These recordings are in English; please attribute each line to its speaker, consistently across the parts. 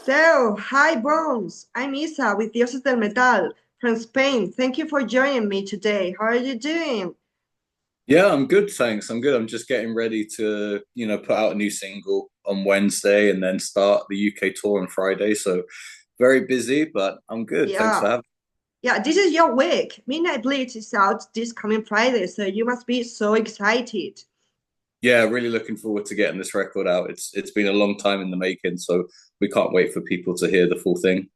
Speaker 1: So, hi Bones, I'm Isa with Dioses del Metal from Spain. Thank you for joining me today. How are you doing?
Speaker 2: Yeah, I'm good, thanks. I'm good. I'm just getting ready to, put out a new single on Wednesday and then start the UK tour on Friday. So very busy, but I'm good. Thanks for
Speaker 1: Yeah,
Speaker 2: having
Speaker 1: yeah, this is your week. Midnight Blitz is out this coming Friday, so you must be so excited.
Speaker 2: Yeah, really looking forward to getting this record out. It's been a long time in the making, so we can't wait for people to hear the full thing.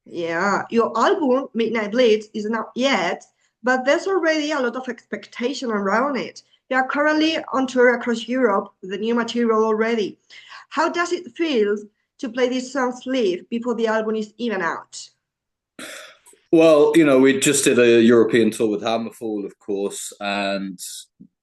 Speaker 1: Yeah, your album, Midnight Blitz, is not yet, but there's already a lot of expectation around it. You are currently on tour across Europe with the new material already. How does it feel to play these songs live before the album is even out?
Speaker 2: Well, we just did a European tour with Hammerfall, of course, and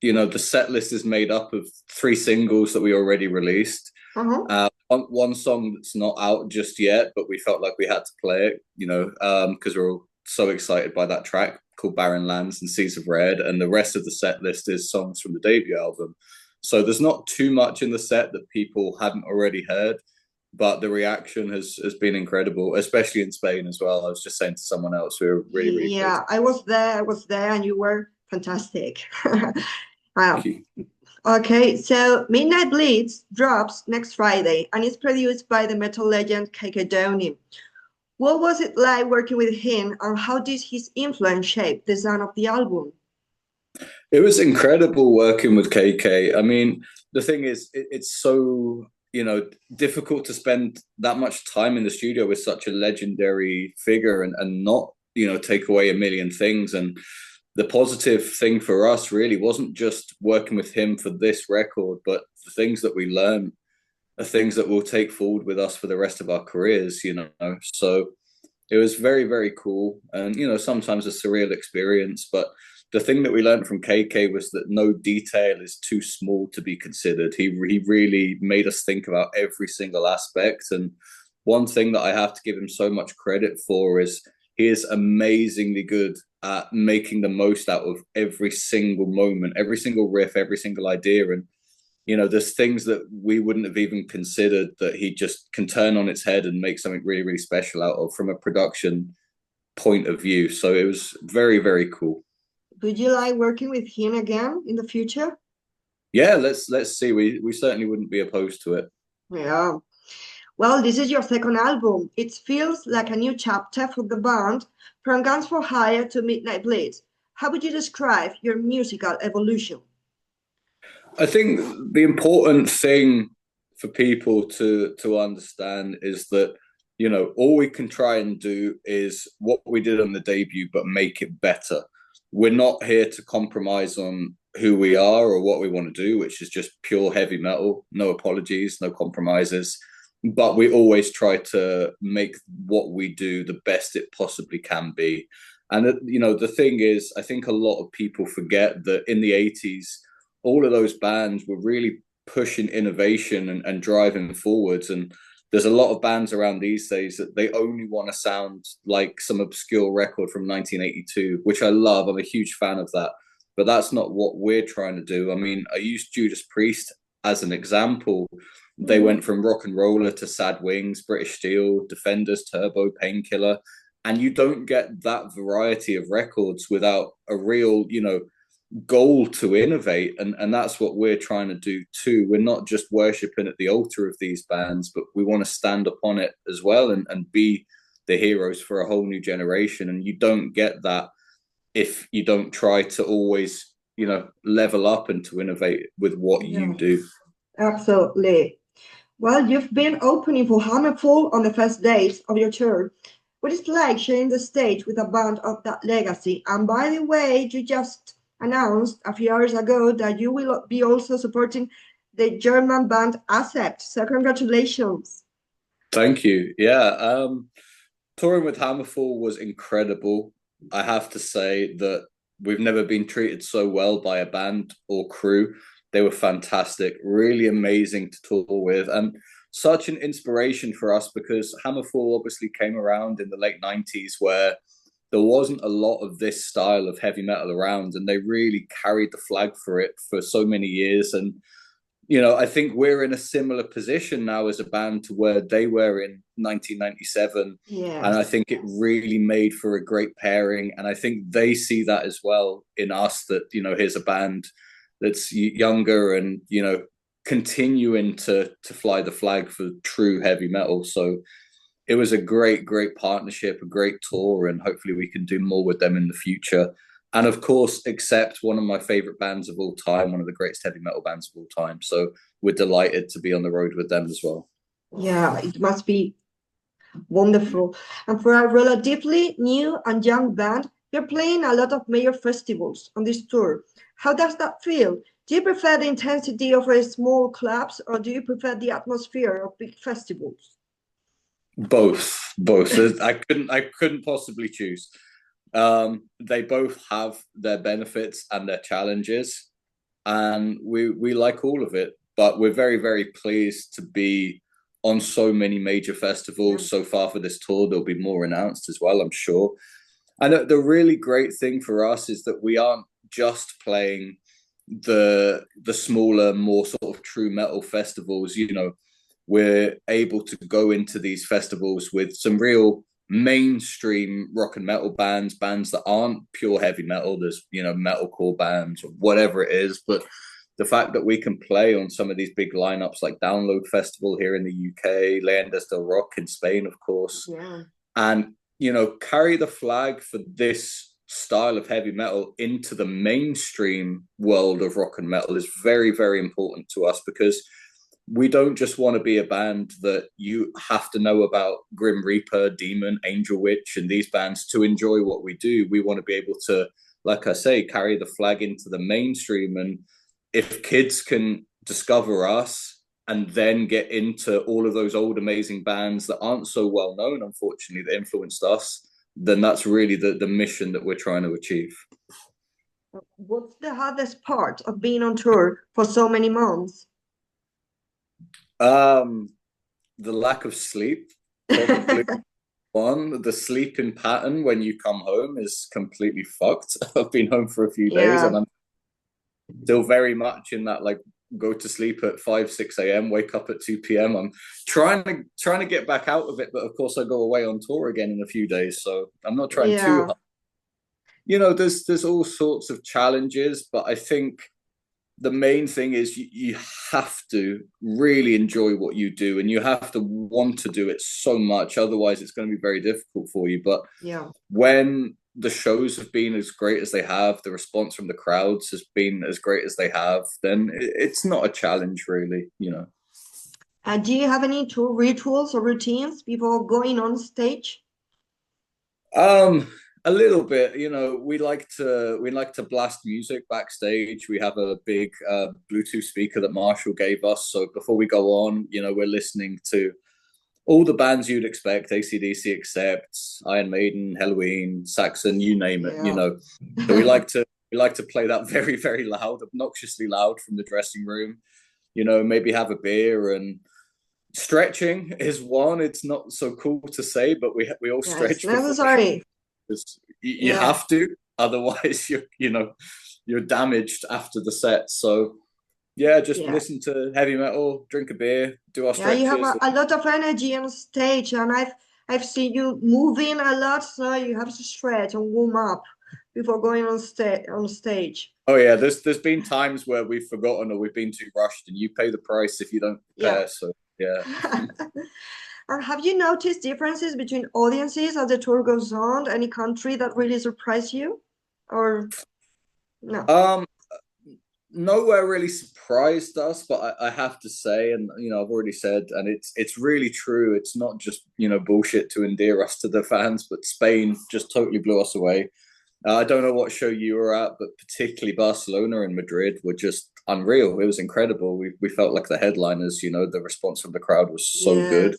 Speaker 2: the set list is made up of three singles that we already released.
Speaker 1: Uh-huh.
Speaker 2: One song that's not out just yet, but we felt like we had to play it, because we're all so excited by that track called Barren Lands and Seas of Red. And the rest of the set list is songs from the debut album. So there's not too much in the set that people hadn't already heard, but the reaction has been incredible, especially in Spain as well. I was just saying to someone else, we were really, really pleased.
Speaker 1: Yeah, I was there, and you were fantastic.
Speaker 2: Thank
Speaker 1: Wow.
Speaker 2: you.
Speaker 1: Okay, so Midnight Blitz drops next Friday, and it's produced by the metal legend KK. What was it like working with him, and how did his influence shape the sound of the album?
Speaker 2: It was incredible working with KK. I mean, the thing is, it's so, difficult to spend that much time in the studio with such a legendary figure and not, take away a million things. And the positive thing for us really wasn't just working with him for this record, but the things that we learned are things that we'll take forward with us for the rest of our careers. So it was very, very cool. And, sometimes a surreal experience. But the thing that we learned from KK was that no detail is too small to be considered. He really made us think about every single aspect. And one thing that I have to give him so much credit for is he is amazingly good at making the most out of every single moment, every single riff, every single idea. And there's things that we wouldn't have even considered that he just can turn on its head and make something really, really special out of from a production point of view. So it was very, very cool.
Speaker 1: Would you like working with him again in the future?
Speaker 2: Yeah, let's see. We certainly wouldn't be opposed to it.
Speaker 1: Yeah. Well, this is your second album. It feels like a new chapter for the band, from Guns for Hire to Midnight Blitz. How would you describe your musical evolution?
Speaker 2: I think the important thing for people to understand is that all we can try and do is what we did on the debut, but make it better. We're not here to compromise on who we are or what we want to do, which is just pure heavy metal. No apologies, no compromises. But we always try to make what we do the best it possibly can be. And the thing is, I think a lot of people forget that in the 80s, all of those bands were really pushing innovation and driving forwards. And there's a lot of bands around these days that they only want to sound like some obscure record from 1982, which I love. I'm a huge fan of that. But that's not what we're trying to do. I mean, I use Judas Priest as an example. They
Speaker 1: Mhm.
Speaker 2: went from rock and roller to Sad Wings, British Steel, Defenders, Turbo, Painkiller. And you don't get that variety of records without a real, goal to innovate. And that's what we're trying to do too. We're not just worshipping at the altar of these bands, but we want to stand upon it as well and be the heroes for a whole new generation. And you don't get that if you don't try to always, level up and to innovate with what you
Speaker 1: Yeah,
Speaker 2: do.
Speaker 1: absolutely. Well, you've been opening for Hammerfall on the first days of your tour. What is it like sharing the stage with a band of that legacy? And by the way, you just announced a few hours ago that you will be also supporting the German band Accept. So congratulations.
Speaker 2: Thank you. Yeah. Touring with Hammerfall was incredible. I have to say that we've never been treated so well by a band or crew. They were fantastic, really amazing to tour with, and such an inspiration for us because Hammerfall obviously came around in the late 90s where there wasn't a lot of this style of heavy metal around, and they really carried the flag for it for so many years. And I think we're in a similar position now as a band to where they were in 1997.
Speaker 1: Yes.
Speaker 2: And I think it really made for a great pairing. And I think they see that as well in us, that, here's a band that's younger and, continuing to fly the flag for true heavy metal. So it was a great, great partnership, a great tour, and hopefully we can do more with them in the future. And of course, accept one of my favorite bands of all time, one of the greatest heavy metal bands of all time. So we're delighted to be on the road with them as well.
Speaker 1: Yeah, it must be wonderful. And for a relatively new and young band, you're playing a lot of major festivals on this tour. How does that feel? Do you prefer the intensity of a small clubs, or do you prefer the atmosphere of big festivals?
Speaker 2: Both. I couldn't possibly choose. They both have their benefits and their challenges, and we like all of it. But we're very, very pleased to be on so many major festivals so far for this tour. There'll be more announced as well, I'm sure. And the really great thing for us is that we aren't just playing the smaller, more sort of true metal festivals. We're able to go into these festivals with some real mainstream rock and metal bands that aren't pure heavy metal. There's, metalcore bands or whatever it is. But the fact that we can play on some of these big lineups like Download Festival here in the UK, Leyendas del Rock in Spain, of course, and, carry the flag for this style of heavy metal into the mainstream world of rock and metal is very, very important to us, because we don't just want to be a band that you have to know about Grim Reaper, Demon, Angel Witch, and these bands to enjoy what we do. We want to be able to, like I say, carry the flag into the mainstream. And if kids can discover us and then get into all of those old amazing bands that aren't so well known, unfortunately, that influenced us, then that's really the mission that we're trying to achieve.
Speaker 1: What's the hardest part of being on tour for so many months?
Speaker 2: The lack of sleep, probably. One, the sleeping pattern when you come home is completely fucked. I've been home for a few days and I'm still very much in that, like, go to sleep at 5-6 a.m, wake up at 2 p.m. I'm trying to get back out of it, but of course I go away on tour again in a few days, so I'm not trying too hard. There's all sorts of challenges, but I think the main thing is you have to really enjoy what you do, and you have to want to do it so much. Otherwise, it's going to be very difficult for you. But when the shows have been as great as they have, the response from the crowds has been as great as they have, then it's not a challenge, really.
Speaker 1: Do you have any tour rituals or routines before going on stage?
Speaker 2: A little bit, we like to blast music backstage. We have a big Bluetooth speaker that Marshall gave us. So before we go on, we're listening to all the bands you'd expect, AC/DC Accept, Iron Maiden, Halloween, Saxon, you name it, So we like to play that very, very loud, obnoxiously loud from the dressing room, maybe have a beer. And stretching is one. It's not so cool to say, but we all stretch.
Speaker 1: Necessary.
Speaker 2: You have to, otherwise you're damaged after the set. So listen to heavy metal, drink a beer, do our stretches.
Speaker 1: You have a lot of energy on stage, and I've seen you moving a lot, so you have to stretch and warm up before going on stage.
Speaker 2: Oh yeah, there's been times where we've forgotten or we've been too rushed, and you pay the price if you don't prepare. So
Speaker 1: And have you noticed differences between audiences as the tour goes on? Any country that really surprised you, or no?
Speaker 2: Nowhere really surprised us, but I have to say, and I've already said, and it's really true. It's not just bullshit to endear us to the fans, but Spain just totally blew us away. I don't know what show you were at, but particularly Barcelona and Madrid were just unreal. It was incredible. We felt like the headliners. The response from the crowd was so good.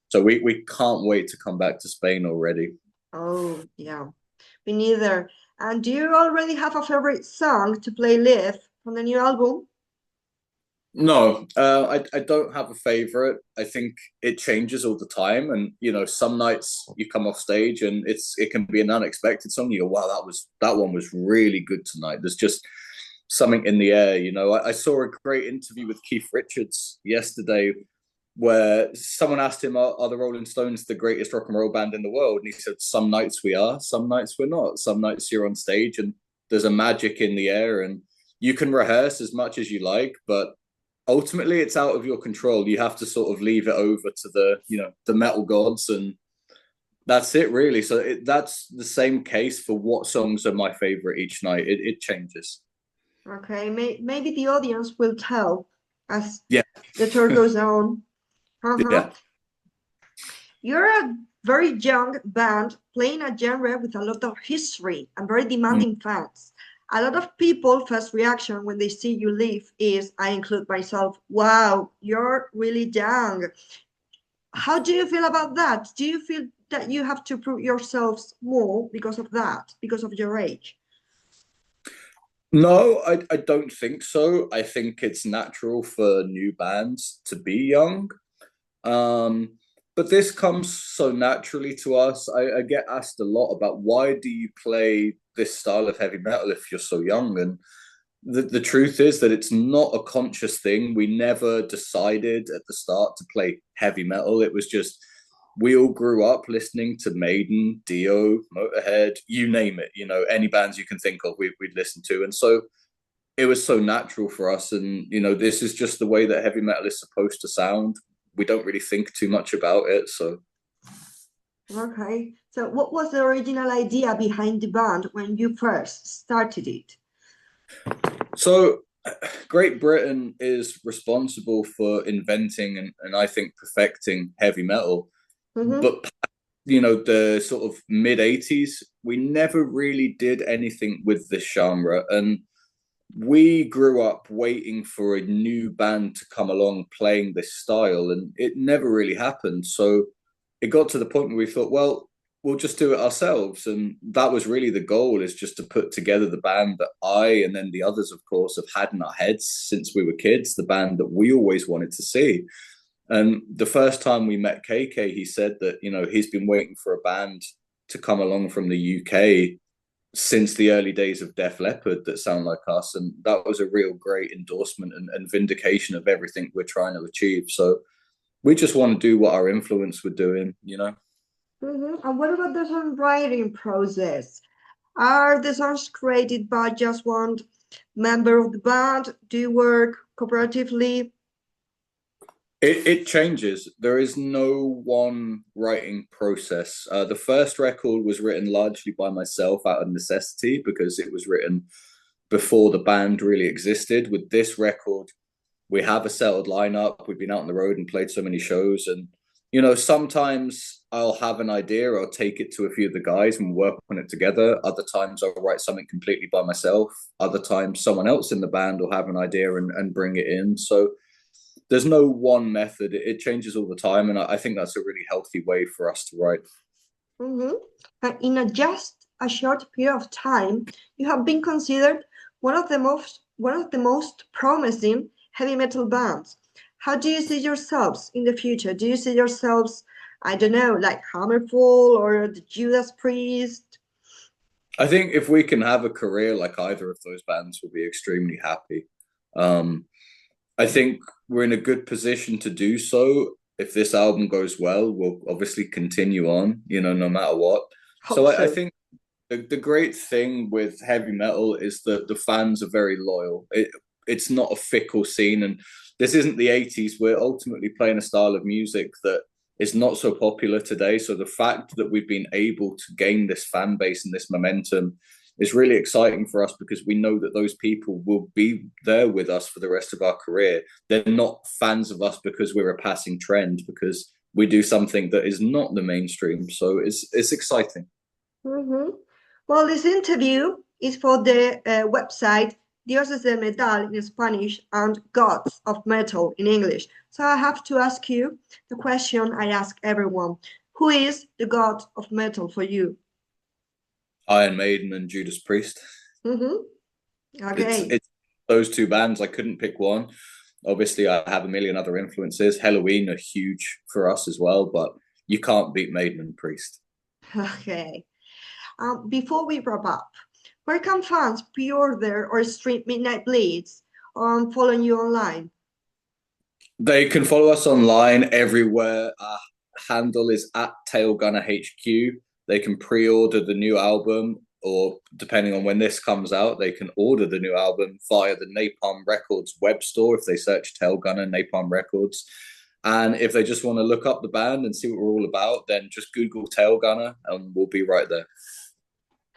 Speaker 2: So we can't wait to come back to Spain already.
Speaker 1: Oh, yeah. Me neither. And do you already have a favorite song to play live from the new album?
Speaker 2: No, I don't have a favorite. I think it changes all the time. And, some nights you come off stage and it can be an unexpected song. You go, wow, that one was really good tonight. There's just something in the air. You know, I saw a great interview with Keith Richards yesterday where someone asked him, are the Rolling Stones the greatest rock and roll band in the world? And he said, some nights we are, some nights we're not. Some nights you're on stage and there's a magic in the air, and you can rehearse as much as you like, but ultimately it's out of your control. You have to sort of leave it over to the metal gods, and that's it really. So that's the same case for what songs are my favorite each night. It changes.
Speaker 1: Okay, maybe the audience will tell as
Speaker 2: Yeah.
Speaker 1: the tour goes on.
Speaker 2: Yeah.
Speaker 1: You're a very young band playing a genre with a lot of history and very demanding fans. A lot of people first reaction when they see you leave is, I include myself, wow, you're really young. How do you feel about that? Do you feel that you have to prove yourselves more because of that, because of your age?
Speaker 2: No, I don't think so. I think it's natural for new bands to be young. But this comes so naturally to us. I get asked a lot about, why do you play this style of heavy metal if you're so young? And the truth is that it's not a conscious thing. We never decided at the start to play heavy metal. It was just, we all grew up listening to Maiden, Dio, Motorhead, you name it. You know, any bands you can think of, we'd listen to. And so it was so natural for us. And, you know, this is just the way that heavy metal is supposed to sound. We don't really think too much about it. So
Speaker 1: okay, so what was the original idea behind the band when you first started it?
Speaker 2: So Great Britain is responsible for inventing and I think perfecting heavy metal. But you know, the sort of mid 80s, we never really did anything with this genre. And we grew up waiting for a new band to come along playing this style, and it never really happened. So it got to the point where we thought, well, we'll just do it ourselves. And that was really the goal, is just to put together the band that I, and then the others, of course, have had in our heads since we were kids, the band that we always wanted to see. And the first time we met KK, he said that, you know, he's been waiting for a band to come along from the UK since the early days of Def Leppard that sound like us. And that was a real great endorsement and vindication of everything we're trying to achieve. So we just want to do what our influence were doing, you know.
Speaker 1: And what about the songwriting process? Are the songs created by just one member of the band? Do you work cooperatively?
Speaker 2: It changes. There is no one writing process. The first record was written largely by myself out of necessity, because it was written before the band really existed. With this record, we have a settled lineup. We've been out on the road and played so many shows. And, you know, sometimes I'll have an idea, I'll take it to a few of the guys and work on it together. Other times I'll write something completely by myself. Other times someone else in the band will have an idea and bring it in. So there's no one method. It changes all the time. And I think that's a really healthy way for us to write.
Speaker 1: And in just a short period of time, you have been considered one of the most promising heavy metal bands. How do you see yourselves in the future? Do you see yourselves, I don't know, like Hammerfall or the Judas Priest?
Speaker 2: I think if we can have a career like either of those bands, we'll be extremely happy. I think we're in a good position to do so. If this album goes well, we'll obviously continue on, you know, no matter what. I think the great thing with heavy metal is that the fans are very loyal. It's not a fickle scene. And this isn't the 80s. We're ultimately playing a style of music that is not so popular today. So the fact that we've been able to gain this fan base and this momentum is really exciting for us, because we know that those people will be there with us for the rest of our career. They're not fans of us because we're a passing trend, because we do something that is not the mainstream. So it's exciting.
Speaker 1: Well, this interview is for the website Dioses de Metal in Spanish and Gods of Metal in English. So I have to ask you the question I ask everyone. Who is the god of metal for you?
Speaker 2: Iron Maiden and Judas Priest.
Speaker 1: Okay.
Speaker 2: It's those two bands. I couldn't pick one. Obviously, I have a million other influences. Halloween are huge for us as well, but you can't beat Maiden and Priest.
Speaker 1: Okay. Before we wrap up, Where can fans pre-order or stream Midnight Blitz on following you online?
Speaker 2: They can follow us online everywhere. Our handle is at Tailgunner HQ. They can pre-order the new album, or depending on when this comes out, they can order the new album via the Napalm Records web store if they search Tailgunner Napalm Records. And if they just want to look up the band and see what we're all about, then just Google Tailgunner and we'll be right there.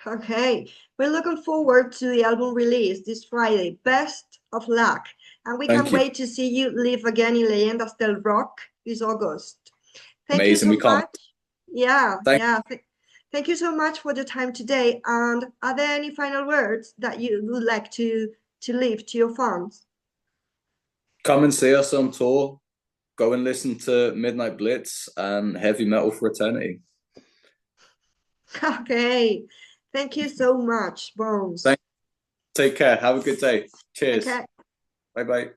Speaker 1: Okay, we're looking forward to the album release this Friday. Best of luck. And we can't wait to see you live again in Leyendas del Rock this August. Thank
Speaker 2: Amazing.
Speaker 1: you so much. Yeah,
Speaker 2: Thank
Speaker 1: Thank you so much for the time today. And are there any final words that you would like to leave to your fans?
Speaker 2: Come and see us on tour. Go and listen to Midnight Blitz and Heavy Metal for Eternity.
Speaker 1: Okay. Thank you so much, Bones.
Speaker 2: Take care. Have a good day. Cheers.
Speaker 1: Okay.
Speaker 2: Bye-bye.